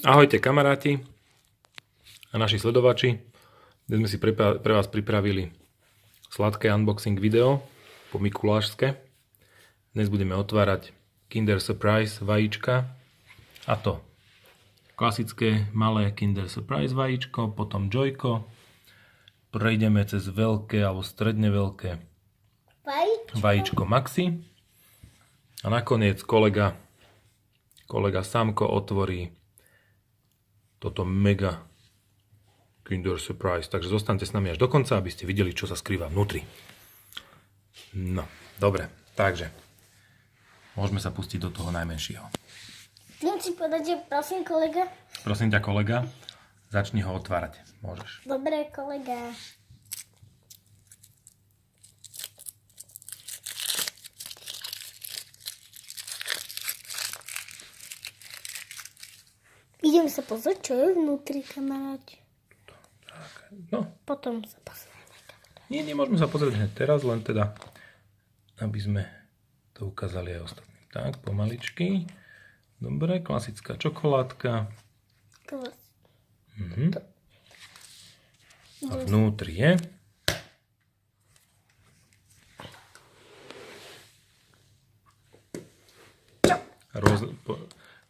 Ahojte kamaráti a naši sledovači. Dnes sme si pre vás pripravili sladké unboxing video po mikulášske. Dnes budeme otvárať Kinder Surprise vajíčka, a to klasické malé Kinder Surprise vajíčko, potom Joyko, prejdeme cez veľké alebo stredne veľké vajíčko Maxi a nakoniec kolega Samko otvorí toto mega Kinder Surprise. Takže zostaňte s nami až do konca, aby ste videli, čo sa skrýva vnútri. No, dobre. Takže môžeme sa pustiť do toho najmenšieho. Chcem si povedať, že prosím kolega. Prosím ťa kolega, začni ho otvárať. Môžeš. Dobre kolega. Idem sa pozrieť, čo je vnútri, kamaráti. Tak, no. Potom sa pozrieme, kamaráti. Nie, nemôžeme sa pozrieť hneď teraz, len teda, aby sme to ukázali aj ostatným. Tak, pomaličky. Dobre, klasická čokoládka. A vnútri je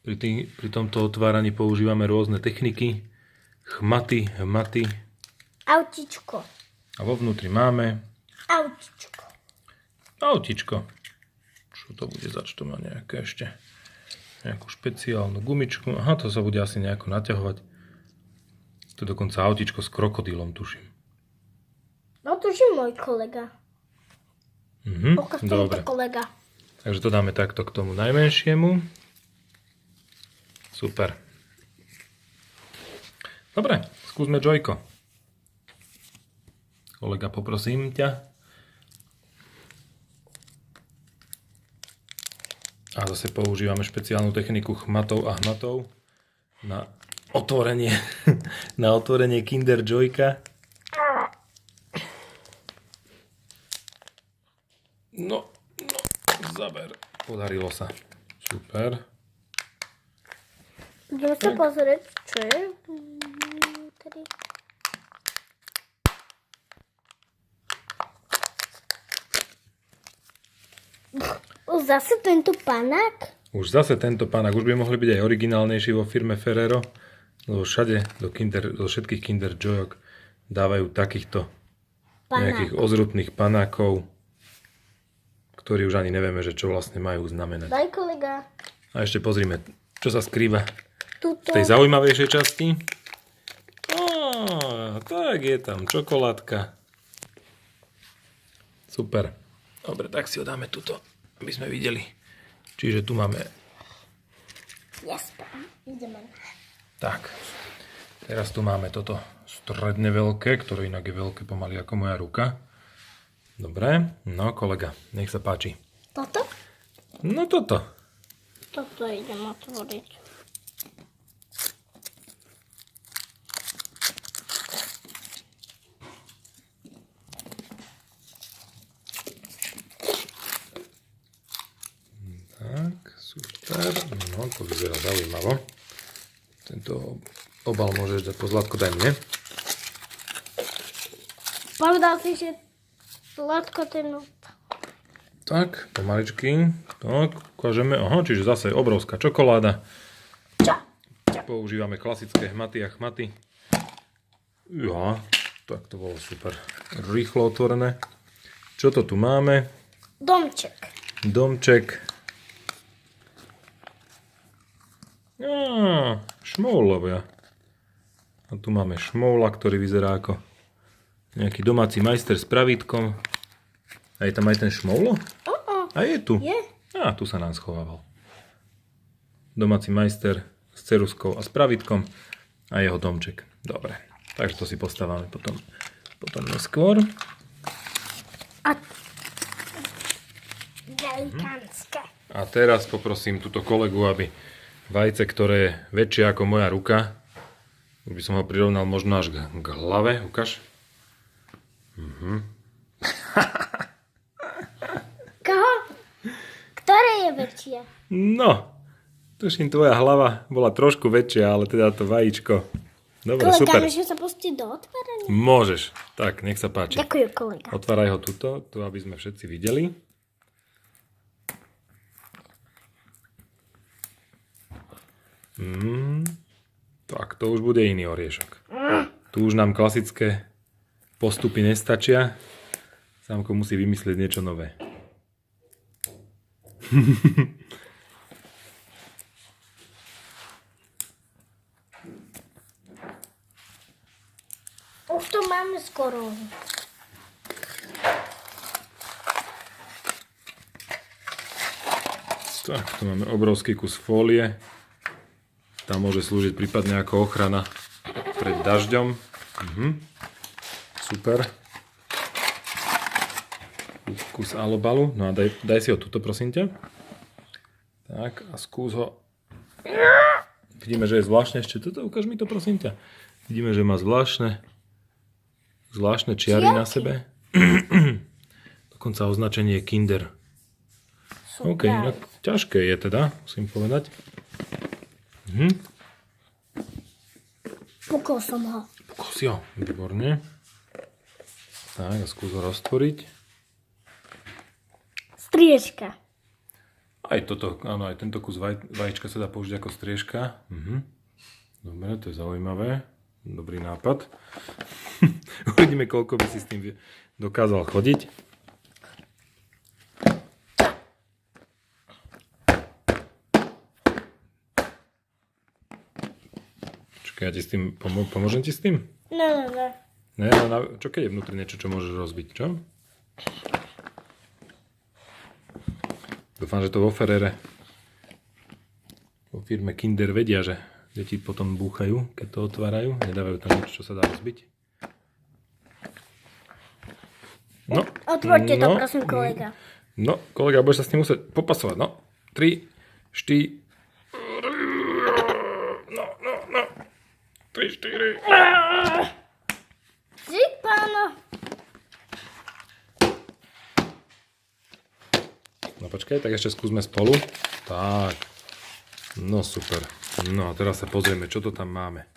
pri tomto otváraní používame rôzne techniky, chmaty, hmaty. Autičko. A vo vnútri máme Autičko. autičko. Čo to bude zač? To má nejaké ešte nejakú špeciálnu gumičku. Aha, to sa bude asi nejako naťahovať. To je dokonca autičko s krokodílom, tuším. No to je môj kolega. Ukáž Dobre. tento kolega. Takže to dáme takto k tomu najmenšiemu. Super. Dobre, skúsme Joyko. Kolega, poprosím ťa. A zase používame špeciálnu techniku chmatov a hmatov na otvorenie, Kinder Joyka. No, zaber. Podarilo sa. Super. Ideme sa pozrieť, čo je vnútri. Zase tento panák? Už zase tento panák. Už by mohli byť aj originálnejší vo firme Ferrero. Lebo všade do všetkých Kinder Joyok dávajú takýchto nejakých ozrutných panákov, ktorí už ani nevieme, že čo vlastne majú znamenať. Daj kolega. A ešte pozrime, čo sa skrýva Tuto. v tej zaujímavejšej časti. Tak je tam čokoládka. Super. Dobre, tak si ho dáme tuto, aby sme videli. Čiže tu máme... Ideme. Tak. Teraz tu máme toto stredne veľké, ktoré inak je veľké pomaly ako moja ruka. Dobre. No, kolega, nech sa páči. Toto? No toto. Toto idem otvoriť. Tak, super. No, to vyzerá zaujímavo. Tento obal môžeš dať pozlátko, daj mne. Povedal si, že sladko ten... Tak, pomaličky. Tak, ukážeme. Aha, čiže zase obrovská čokoláda. Používame klasické hmaty a chmaty. Ja, tak to bolo super. Rýchlo otvorené. Čo to tu máme? Domček. Šmoulovia. A tu máme šmoula, ktorý vyzerá ako nejaký domáci majster s pravítkom. A je tam aj ten šmoulo? A je tu. Je. Tu sa nám schovával. Domáci majster s ceruskou a s pravítkom a jeho domček. Dobre. Takže to si postávame potom neskôr. A teraz poprosím túto kolegu, aby vajce, ktoré je väčšie ako moja ruka, by som ho prirovnal možno až k hlave. Ukáž. Koho? Ktoré je väčšie? No, Tuším, tvoja hlava bola trošku väčšia, ale teda to vajíčko. Dobre, Kolega, super. môžem sa pustiť do otvárania? Môžeš. Tak, nech sa páči. Ďakujem, kolega. Otváraj ho tuto, tu aby sme všetci videli. Tak, to už bude iný oriešok. Tu už nám klasické postupy nestačia. Sámko musí vymyslieť niečo nové. Už to máme skoro. Tak, tu máme obrovský kus fólie. Tá môže slúžiť prípadne ako ochrana pred dažďom. Super. Kus alobalu. No a daj si ho tuto, prosím ťa. Tak, a skús ho. Vidíme, že je zvláštne. Ešte toto, ukáž mi to, prosím ťa. Vidíme, že má zvláštne čiary na sebe. Dokonca označenie Kinder. OK, no, ťažké je teda, musím povedať. Pukol som ho. Pukol si ho, výborne. Tak, a skús ho roztvoriť. Striežka. Aj toto, áno, aj tento kus vajíčka sa dá použiť ako striežka. Dobre, to je zaujímavé. Dobrý nápad. Uvidíme, koľko by si s tým dokázal chodiť. Čakaj, ja ti s tým pomôžem ti s tým? No. Ne, čo keď je vnútri niečo, čo môžeš rozbiť, čo? Dúfam, že to vo Ferrere, vo firme Kinder vedia, že deti potom búchajú, keď to otvárajú. Nedávajú tam niečo, čo sa dá rozbiť. No. Otvorte to, prosím, kolega. No, kolega, budeš sa s tým musieť popasovať. No, 3, 4... No. 3, 4... Dík, páno. No počkaj, tak ešte skúsme spolu. Tak. No super. No a teraz sa pozrieme, čo to tam máme.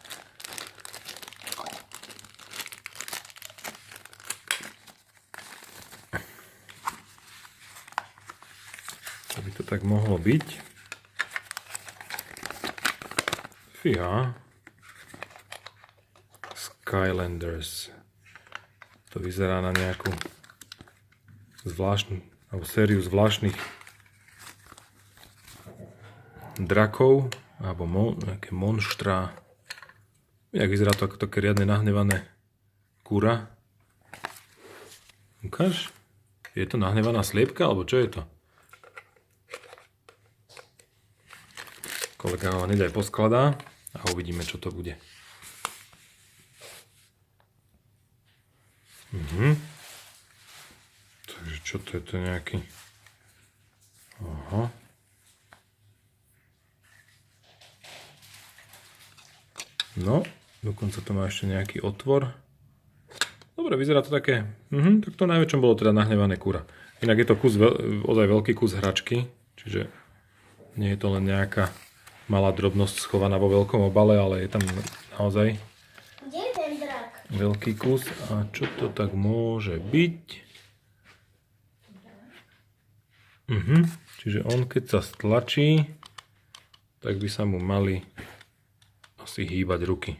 Čo by to tak mohlo byť? Fíha. Skylanders. To vyzerá na nejakú zvláštnu, alebo sériu zvláštnych drakov, alebo nejaké monštra. Jak vyzerá to ako také riadne nahnevané kura. Ukáž? Je to nahnevaná sliepka, alebo čo je to? Kolega ho hneď aj poskladá a uvidíme, čo to bude. Takže čo to je to nejaký... Aha. No, dokonca to má ešte nejaký otvor. Dobre, vyzerá to také... Tak to najväčšom bolo teda nahnevané kura. Inak je to ozaj veľký kus hračky, čiže nie je to len nejaká malá drobnosť schovaná vo veľkom obale, ale je tam naozaj Kde je ten drak? veľký kus. A čo to tak môže byť? Čiže on keď sa stlačí, tak by sa mu mali asi hýbať ruky.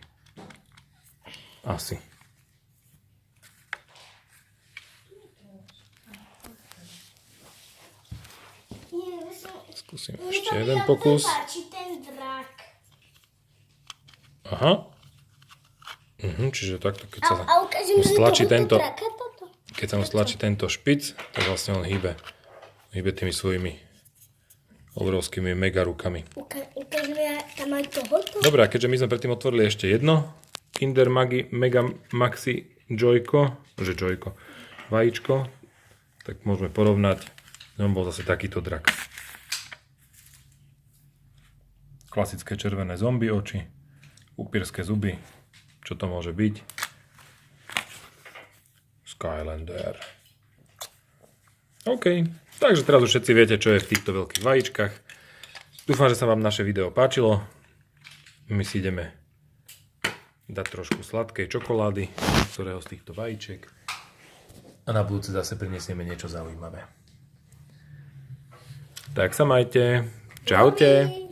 Asi. Skúsim ešte jeden pokus. Ten drak. Aha. Čiže takto, keď sa ukážem, mu stlačí že to tento, draka, toto. keď sa mu stlačí tento špic, tak vlastne on hýbe tými svojimi obrovskými mega rukami. Ukážeme tam aj tohoto. Dobre, a keďže my sme predtým otvorili ešte jedno Kinder Mega Maxi vajíčko, tak môžeme porovnať. On bol zase takýto drak. Klasické červené zombie oči, upírske zuby. Čo to môže byť? Skylander. OK, takže teraz už všetci viete, čo je v týchto veľkých vajíčkach. Dúfam, že sa vám naše video páčilo. My si ideme dať trošku sladkej čokolády, ktorého z týchto vajíček. A na budúce zase prinesieme niečo zaujímavé. Tak sa majte. Čaute.